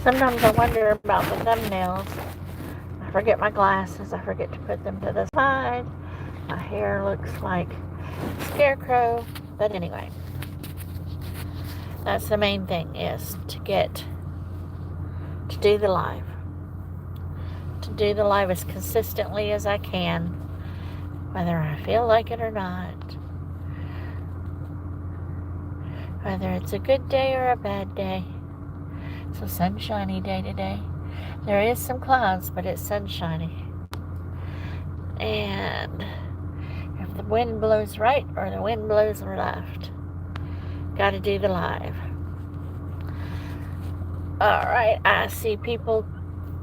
Sometimes I wonder about the thumbnails. I forget my glasses. I forget to put them to the side. My hair looks like a scarecrow. But anyway, that's the main thing, is to do the live. To do the live as consistently as I can, whether I feel like it or not. Whether it's a good day or a bad day. It's a sunshiny day today. There is some clouds, but it's sunshiny. And if the wind blows right or the wind blows left, got to do the live. Alright, I see people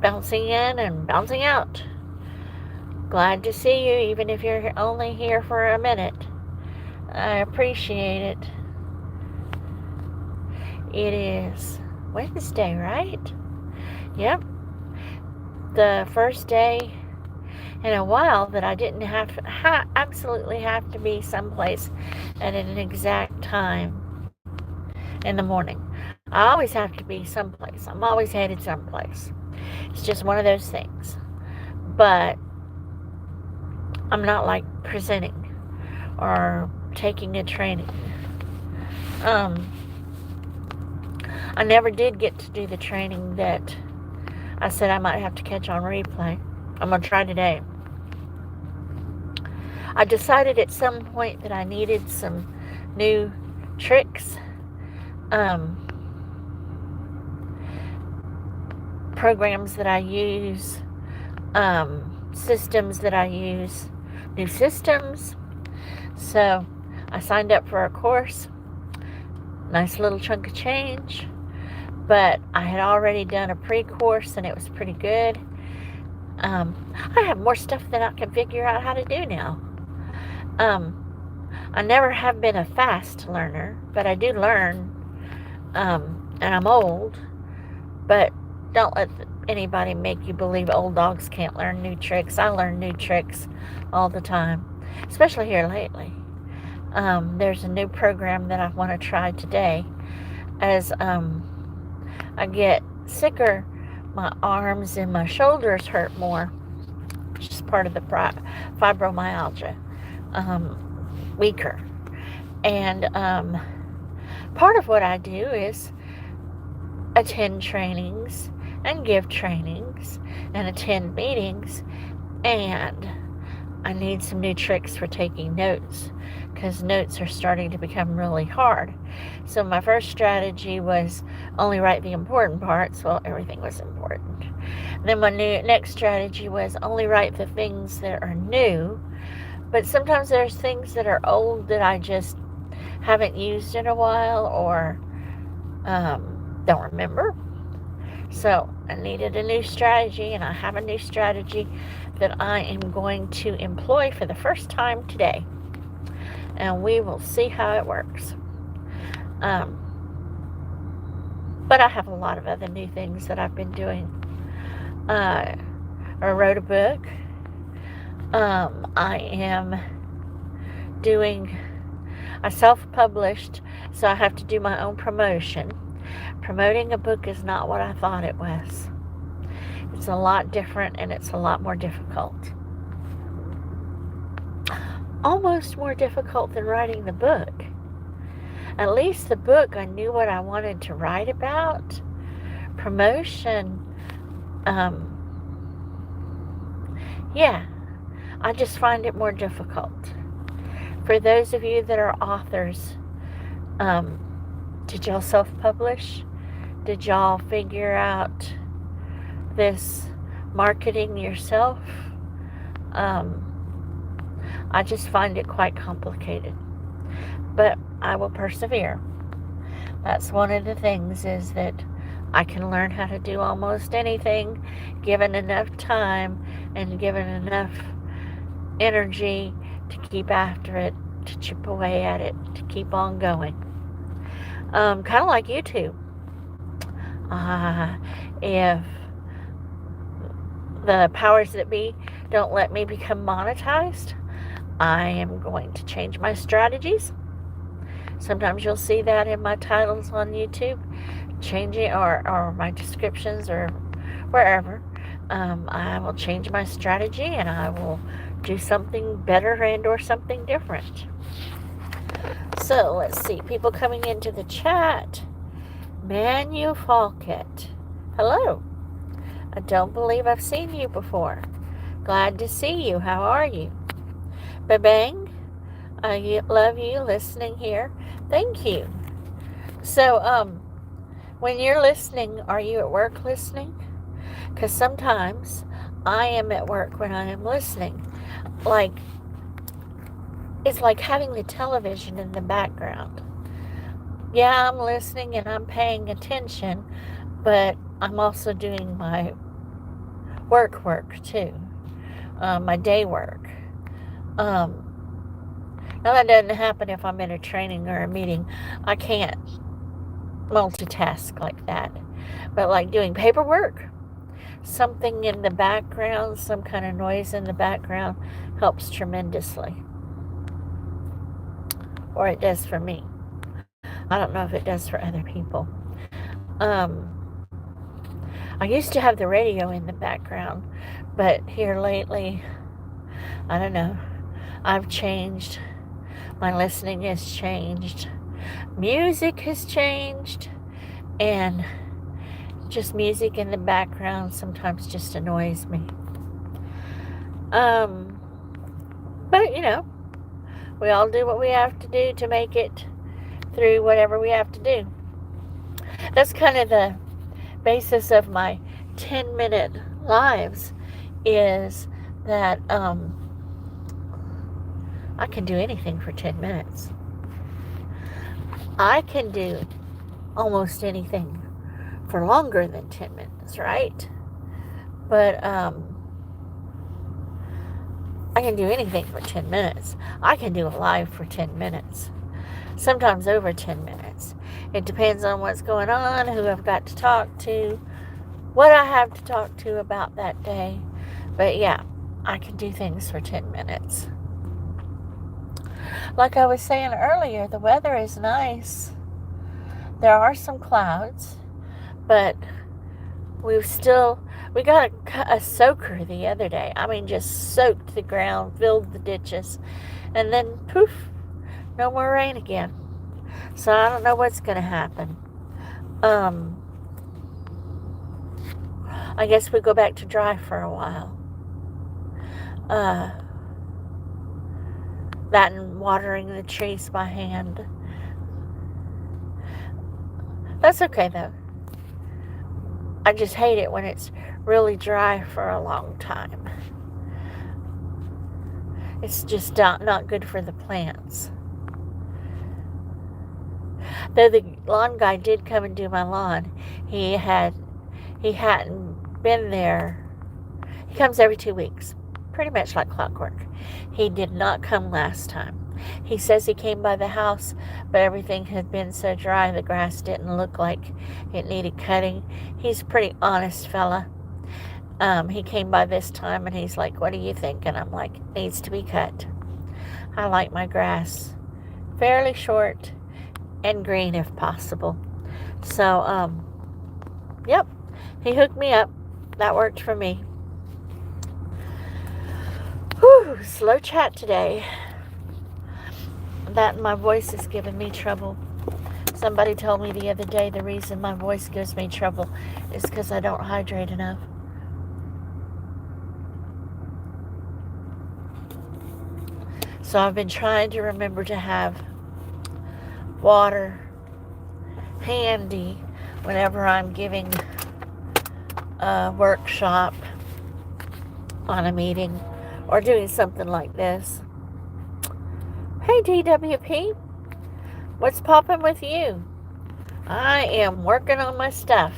bouncing in and bouncing out. Glad to see you, even if you're only here for a minute. I appreciate it. It is Wednesday, right? Yep. The first day in a while that I didn't absolutely have to be someplace at an exact time in the morning. I always have to be someplace. I'm always headed someplace. It's just one of those things. But I'm not like presenting or taking a training. I never did get to do the training that I said I might have to catch on replay. I'm going to try today. I decided at some point that I needed some new tricks, programs that I use, systems that I use, new systems. So I signed up for a course, nice little chunk of change, but I had already done a pre-course and it was pretty good. I have more stuff that I can figure out how to do now. I never have been a fast learner, but I do learn, and I'm old, but don't let anybody make you believe old dogs can't learn new tricks. I learn new tricks all the time, especially here lately. There's a new program that I want to try today. As I get sicker, my arms and my shoulders hurt more, which is part of the fibromyalgia, weaker. And part of what I do is attend trainings and give trainings and attend meetings, and I need some new tricks for taking notes, because notes are starting to become really hard. So my first strategy was only write the important parts. Well, everything was important. Then my next strategy was only write the things that are new, but sometimes there's things that are old that I just haven't used in a while or don't remember. So I needed a new strategy, and I have a new strategy that I am going to employ for the first time today. And we will see how it works. But I have a lot of other new things that I've been doing. I wrote a book. I self-published, so I have to do my own promotion. Promoting a book is not what I thought it was. It's a lot different, and it's a lot more difficult. Almost more difficult than writing the book. At least the book, I knew what I wanted to write about. Promotion, I just find it more difficult. For those of you that are authors, did y'all self-publish? Did y'all figure out this marketing yourself? I just find it quite complicated, but I will persevere. That's one of the things, is that I can learn how to do almost anything given enough time and given enough energy to keep after it, to chip away at it, to keep on going. Kind of like YouTube. If the powers that be don't let me become monetized, I am going to change my strategies Sometimes you'll see that in my titles on YouTube, changing or my descriptions or wherever. I will change my strategy and I will do something better and or something different. So let's see, people coming into the chat. Manu Falkett. Hello. I don't believe I've seen you before. Glad to see you. How are you? Babang, I love you listening here. Thank you. So, when you're listening, are you at work listening? Because sometimes I am at work when I am listening. Like, it's like having the television in the background. Yeah, I'm listening and I'm paying attention, but I'm also doing my work too, my day work. Now that doesn't happen if I'm in a training or a meeting. I can't multitask like that. But like doing paperwork, something in the background, some kind of noise in the background helps tremendously. Or it does for me. I don't know if it does for other people. I used to have the radio in the background, but here lately, I don't know, I've changed. My listening has changed. Music has changed. And just music in the background sometimes just annoys me. But, you know, we all do what we have to do to make it through whatever we have to do. That's kind of the basis of my 10-minute lives, is that I can do anything for 10 minutes. I can do almost anything for longer than 10 minutes, right? But I can do anything for 10 minutes. I can do a live for 10 minutes. Sometimes over 10 minutes. It depends on what's going on, who I've got to talk to, what I have to talk to about that day. But yeah, I can do things for 10 minutes. Like I was saying earlier, the weather is nice. There are some clouds, but we got a soaker the other day. I mean, just soaked the ground, filled the ditches, and then poof, no more rain again. So I don't know what's going to happen. I guess we go back to dry for a while. That and watering the trees by hand. That's okay though. I just hate it when it's really dry for a long time. It's just not good for the plants. Though the lawn guy did come and do my lawn, he hadn't been there. He comes every 2 weeks, pretty much like clockwork. He did not come last time. He says he came by the house, but everything had been so dry the grass didn't look like it needed cutting. He's a pretty honest fella. He came by this time and he's like, "What do you think?" And I'm like, "Needs to be cut." I like my grass fairly short and green if possible. So, yep, he hooked me up. That worked for me. Whew, slow chat today. That and my voice is giving me trouble. Somebody told me the other day the reason my voice gives me trouble is because I don't hydrate enough. So I've been trying to remember to have water handy whenever I'm giving a workshop on a meeting or doing something like this. Hey DWP, what's popping with you? I am working on my stuff.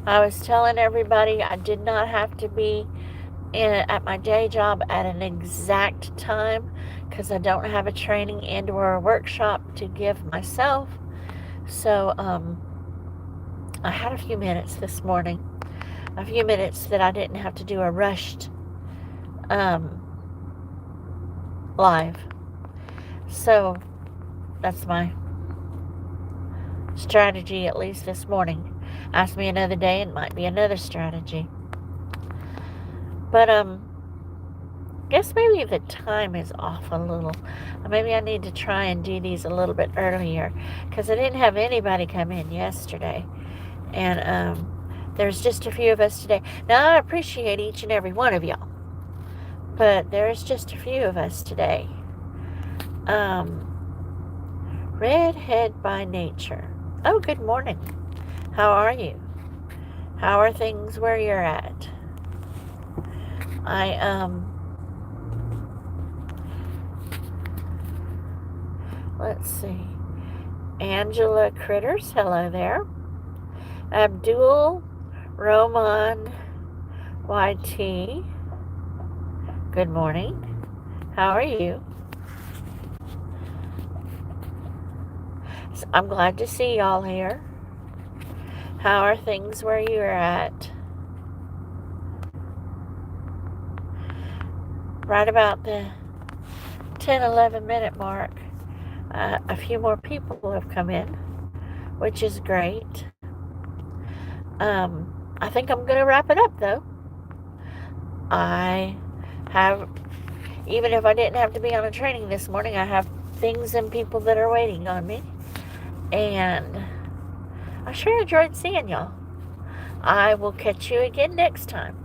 I was telling everybody I did not have to be at my day job at an exact time because I don't have a training and or a workshop to give myself. So I had a few minutes this morning, a few minutes that I didn't have to do a rushed live. So That's my strategy, at least this morning. Ask me another day, and it might be another strategy. But, guess maybe the time is off a little. Maybe I need to try and do these a little bit earlier, because I didn't have anybody come in yesterday. And, there's just a few of us today. Now, I appreciate each and every one of y'all, but there's just a few of us today. Redhead by nature. Oh, good morning. How are you? How are things where you're at? Let's see. Angela Critters, hello there. Abdul Roman YT, good morning. How are you? I'm glad to see y'all here. How are things where you're at? Right about the 10-11 minute mark, a few more people have come in, which is great. I think I'm going to wrap it up, though. Even if I didn't have to be on a training this morning, I have things and people that are waiting on me. And I sure enjoyed seeing y'all. I will catch you again next time.